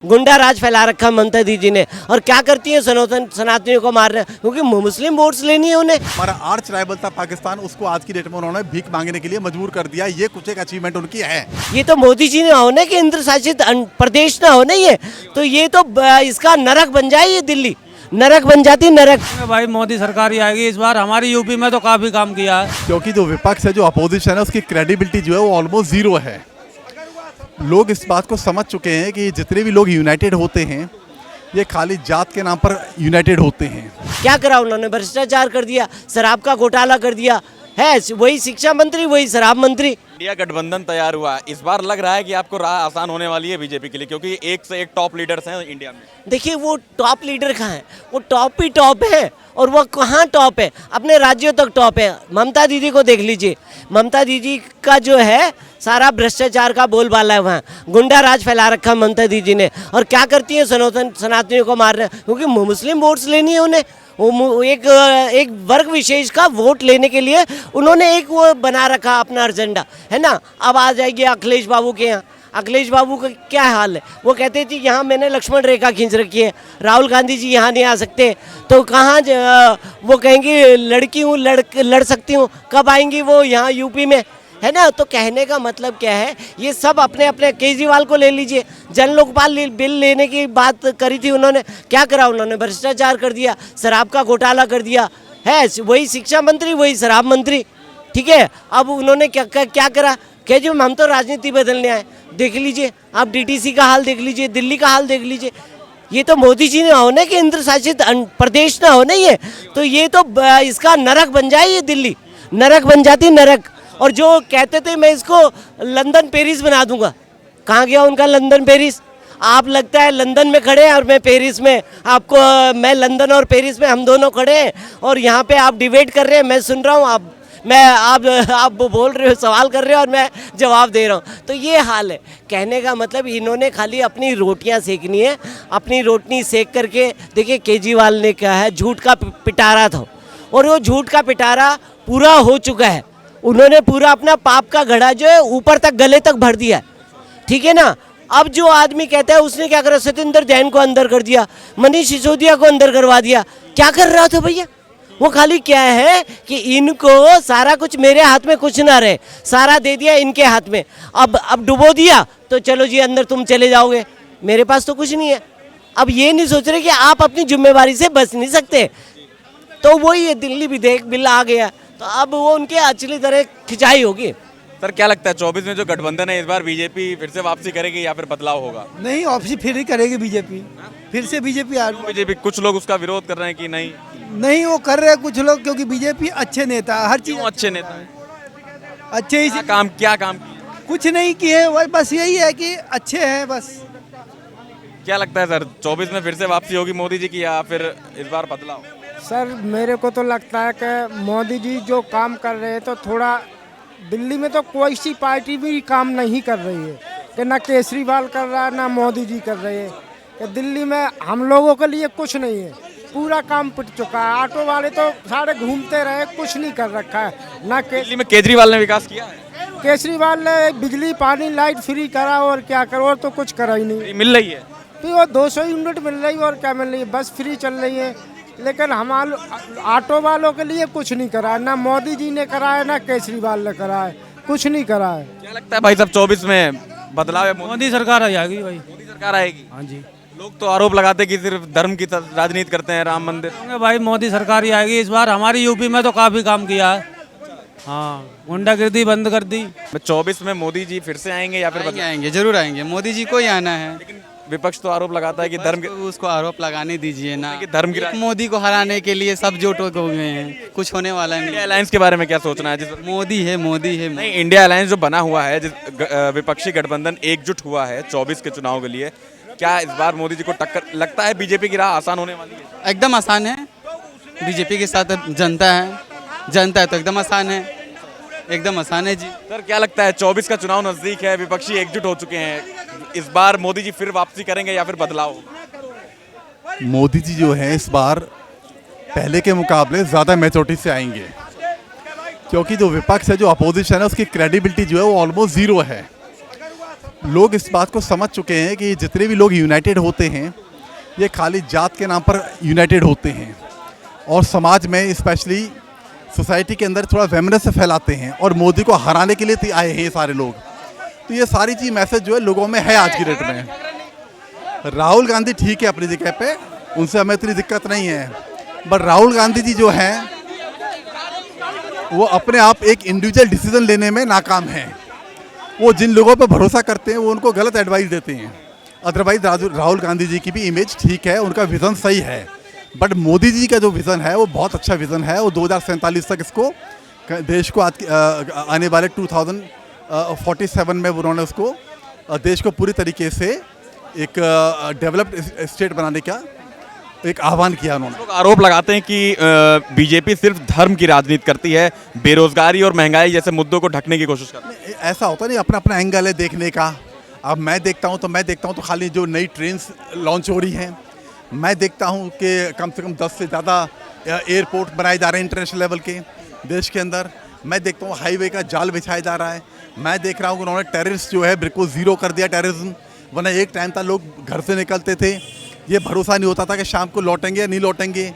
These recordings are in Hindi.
गुंडा राज फैला रखा ममता दीदी ने। और क्या करती है, सनातनियों को मार रहे हैं क्योंकि मुस्लिम वोट्स लेनी है उन्हें। हमारा आर्च राइवल था पाकिस्तान, उसको आज की डेट में उन्होंने भीख मांगने के लिए मजबूर कर दिया। ये कुछ एक अचीवमेंट उनकी है। ये तो मोदी जी ने हो ना, केंद्र शासित प्रदेश ना हो ना, ये तो इसका नरक बन जाए, ये दिल्ली नरक बन जाती, नरक। भाई मोदी सरकार ही आएगी इस बार। हमारी यूपी में तो काफी काम किया है, क्योंकि जो विपक्ष है, जो अपोजिशन है, उसकी क्रेडिबिलिटी जो है वो ऑलमोस्ट जीरो है। लोग इस बात को समझ चुके हैं कि जितने भी लोग यूनाइटेड होते हैं ये खाली जात के नाम पर यूनाइटेड होते हैं। क्या करा उन्होंने? भ्रष्टाचार कर दिया, शराब का घोटाला कर दिया है। वही शिक्षा मंत्री, वही शराब मंत्री। इंडिया गठबंधन तैयार हुआ। इस बार लग रहा है कि आपको राह आसान होने वाली है बीजेपी के लिए, क्योंकि एक से एक टॉप लीडर्स हैं इंडिया में। देखिए वो टॉप लीडर कहाँ है? वो टॉप ही टॉप है। और वो कहाँ टॉप है? अपने राज्यों तक टॉप है। ममता दीदी को देख लीजिए, ममता दीदी का जो है सारा भ्रष्टाचार का बोलबाला है वहाँ। गुंडा राज फैला रखा ममता दीदी ने। और क्या करती है, सनातनियों को मार रहे हैं क्योंकि मुस्लिम वोट्स लेनी है उन्हें। वो एक वर्ग विशेष का वोट लेने के लिए उन्होंने एक वो बना रखा अपना एजेंडा, है ना। अब आ जाएगी अखिलेश बाबू के यहाँ। अखिलेश बाबू का क्या हाल है? वो कहते थे यहाँ मैंने लक्ष्मण रेखा खींच रखी है, राहुल गांधी जी यहाँ नहीं आ सकते। तो कहाँ वो कहेंगी लड़की हूँ, लड़ सकती हूँ। कब आएंगी वो यहाँ यूपी में, है ना। तो कहने का मतलब क्या है, ये सब अपने अपने। केजरीवाल को ले लीजिए, जन लोकपाल बिल लेने की बात करी थी उन्होंने। क्या करा उन्होंने? भ्रष्टाचार कर दिया, शराब का घोटाला कर दिया है। वही शिक्षा मंत्री, वही शराब मंत्री, ठीक है। अब उन्होंने क्या करा? केजरीवाल हम तो राजनीति बदलने आए। देख लीजिए आप, डीटीसी का हाल देख लीजिए, दिल्ली का हाल देख लीजिए। ये तो मोदी जी ने हो ना, केंद्र शासित प्रदेश ना हो ना, ये तो इसका नरक बन जाए, ये दिल्ली नरक बन जाती, नरक। और जो कहते थे मैं इसको लंदन पेरिस बना दूंगा, कहाँ गया उनका लंदन पेरिस? आप लगता है लंदन में खड़े हैं और मैं पेरिस में। आपको मैं लंदन और पेरिस में हम दोनों खड़े हैं और यहाँ पे आप डिबेट कर रहे हैं, मैं सुन रहा हूँ। आप बोल रहे हो, सवाल कर रहे हो और मैं जवाब दे रहा हूँ। तो ये हाल है। कहने का मतलब इन्होंने खाली अपनी रोटियाँ सेकनी है। अपनी रोटी सेक करके देखिए, केजरीवाल ने क्या है, झूठ का पिटारा था और वो झूठ का पिटारा पूरा हो चुका है। उन्होंने पूरा अपना पाप का घड़ा जो है ऊपर तक, गले तक भर दिया, ठीक है ना। अब जो आदमी कहता है, उसने क्या करा? सत्येंद्र जैन को अंदर कर दिया, मनीष सिसोदिया को अंदर करवा दिया। क्या कर रहा था भैया? वो खाली क्या है कि इनको सारा कुछ, मेरे हाथ में कुछ ना रहे, सारा दे दिया इनके हाथ में। अब डुबो दिया तो चलो जी अंदर तुम चले जाओगे, मेरे पास तो कुछ नहीं है। अब ये नहीं सोच रहे कि आप अपनी जिम्मेवारी से बच नहीं सकते। तो वही है, दिल्ली विधेयक बिल आ गया, तो अब वो उनके अच्छी तरह खिंचाई होगी। सर क्या लगता है 24 में जो गठबंधन है, इस बार बीजेपी फिर से वापसी करेगी या फिर बदलाव होगा? नहीं, वापसी फिर ही करेगी बीजेपी। फिर से बीजेपी आ रही। बीजेपी कुछ लोग उसका विरोध कर रहे हैं कि नहीं वो कर रहे हैं कुछ लोग, क्योंकि बीजेपी अच्छे नेता, हर चीज अच्छे नेता है। अच्छे ही क्या काम किए? कुछ नहीं किए, बस यही है कि अच्छे हैं बस। क्या लगता है सर 24 में फिर से वापसी होगी मोदी जी की या फिर इस बार बदलाव? सर मेरे को तो लगता है कि मोदी जी जो काम कर रहे हैं, तो थोड़ा दिल्ली में तो कोई सी पार्टी भी काम नहीं कर रही है कि ना केजरीवाल कर रहा है ना मोदी जी कर रहे हैं। कि दिल्ली में हम लोगों के लिए कुछ नहीं है, पूरा काम पिट चुका है। ऑटो वाले तो सारे घूमते रहे, कुछ नहीं कर रखा है ना। दिल्ली में केजरीवाल ने विकास किया है? केजरीवाल ने बिजली पानी लाइट फ्री करा और क्या करो, और तो कुछ करा ही नहीं। मिल रही है तो वो 200 यूनिट मिल रही है और क्या मिल रही है, बस फ्री चल रही है। लेकिन हमारे ऑटो वालों के लिए कुछ नहीं करा है, ना मोदी जी ने करा है ना केजरीवाल ने करा है, कुछ नहीं करा है। क्या लगता है भाई साहब 24 में बदलाव है? मोदी सरकार आ जाएगी भाई। मोदी सरकार आएगी? हाँ जी। लोग तो आरोप लगाते हैं कि सिर्फ धर्म की राजनीति करते हैं, राम मंदिर। भाई मोदी सरकार ही आएगी इस बार। हमारी यूपी में तो काफी काम किया है। हाँ, गुंडागर्दी बंद कर दी। 24 में मोदी जी फिर से आएंगे या फिर आएंगे? जरूर आएंगे, मोदी जी को ही आना है। लेकिन विपक्ष तो आरोप लगाता है कि धर्म उसको आरोप लगाने दीजिए ना, कि धर्म की मोदी को हराने के लिए सब जुट हो गए हैं, कुछ होने वाला नहीं। इंडिया अलायंस के बारे में क्या सोचना है? मोदी है नहीं, इंडिया अलायंस जो बना हुआ है, विपक्षी गठबंधन एकजुट हुआ है 24 के चुनाव के लिए, क्या इस बार मोदी जी को टक्कर लगता है? बीजेपी की राह आसान होने वाली है? एकदम आसान है। बीजेपी के साथ जनता है, जनता है तो एकदम आसान है, एकदम आसान है जी। सर क्या लगता है 24 का चुनाव नजदीक है, विपक्षी एकजुट हो चुके हैं, इस बार मोदी जी फिर वापसी करेंगे या फिर बदलाव? मोदी जी जो है इस बार पहले के मुकाबले ज़्यादा मेजोरिटी से आएंगे, क्योंकि जो विपक्ष है, जो अपोजिशन है, उसकी क्रेडिबिलिटी जो है वो ऑलमोस्ट जीरो है। लोग इस बात को समझ चुके हैं कि जितने भी लोग यूनाइटेड होते हैं ये खाली जात के नाम पर यूनाइटेड होते हैं और समाज में स्पेशली सोसाइटी के अंदर थोड़ा वेमनेस से फैलाते हैं और मोदी को हराने के लिए आए हैं ये सारे लोग। तो ये सारी चीज़ मैसेज जो है लोगों में है आज की डेट में। राहुल गांधी ठीक है अपनी जगह पे, उनसे हमें इतनी दिक्कत नहीं है, बट राहुल गांधी जी जो हैं वो अपने आप एक इंडिविजुअल डिसीजन लेने में नाकाम हैं। वो जिन लोगों पर भरोसा करते हैं वो उनको गलत एडवाइस देते हैं। अदरवाइज राहुल गांधी जी की भी इमेज ठीक है, उनका विज़न सही है, बट मोदी जी का जो विज़न है वो बहुत अच्छा विज़न है। वो 2047 तक इसको देश को आने वाले 2047 में उन्होंने उसको देश को पूरी तरीके से एक डेवलप्ड स्टेट बनाने का एक आह्वान किया उन्होंने। लोग आरोप लगाते हैं कि बीजेपी सिर्फ धर्म की राजनीति करती है, बेरोजगारी और महंगाई जैसे मुद्दों को ढकने की कोशिश करती है। ऐसा होता नहीं, अपना अपना एंगल है देखने का। अब मैं देखता हूँ तो खाली जो नई ट्रेन्स लॉन्च हो रही हैं, मैं देखता हूँ कि कम से कम 10 से ज़्यादा एयरपोर्ट बनाए जा रहे हैं इंटरनेशनल लेवल के देश के अंदर। मैं देखता हूँ हाईवे का जाल बिछाया जा रहा है। मैं देख रहा हूँ कि उन्होंने टेररिस्ट जो है बिल्कुल ज़ीरो कर दिया टेररिज्म। वरना एक टाइम था लोग घर से निकलते थे, ये भरोसा नहीं होता था कि शाम को लौटेंगे या नहीं लौटेंगे।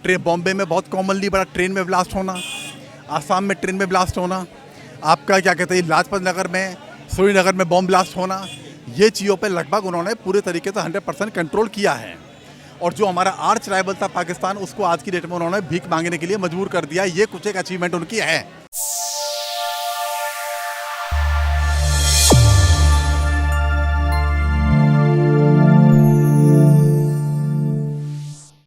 ट्रेन बॉम्बे में बहुत कॉमनली बड़ा ट्रेन में ब्लास्ट होना, आसाम में ट्रेन में ब्लास्ट होना, आपका क्या कहते हैं लाजपत नगर में, श्रीनगर में बॉम्ब ब्लास्ट होना, ये चीज़ों पे लगभग उन्होंने पूरे तरीके से 100% कंट्रोल किया है। और जो हमारा आर्च राइवल था पाकिस्तान, उसको आज की डेट में उन्होंने भीख मांगने के लिए मजबूर कर दिया। ये कुछ एक अचीवमेंट उनकी है।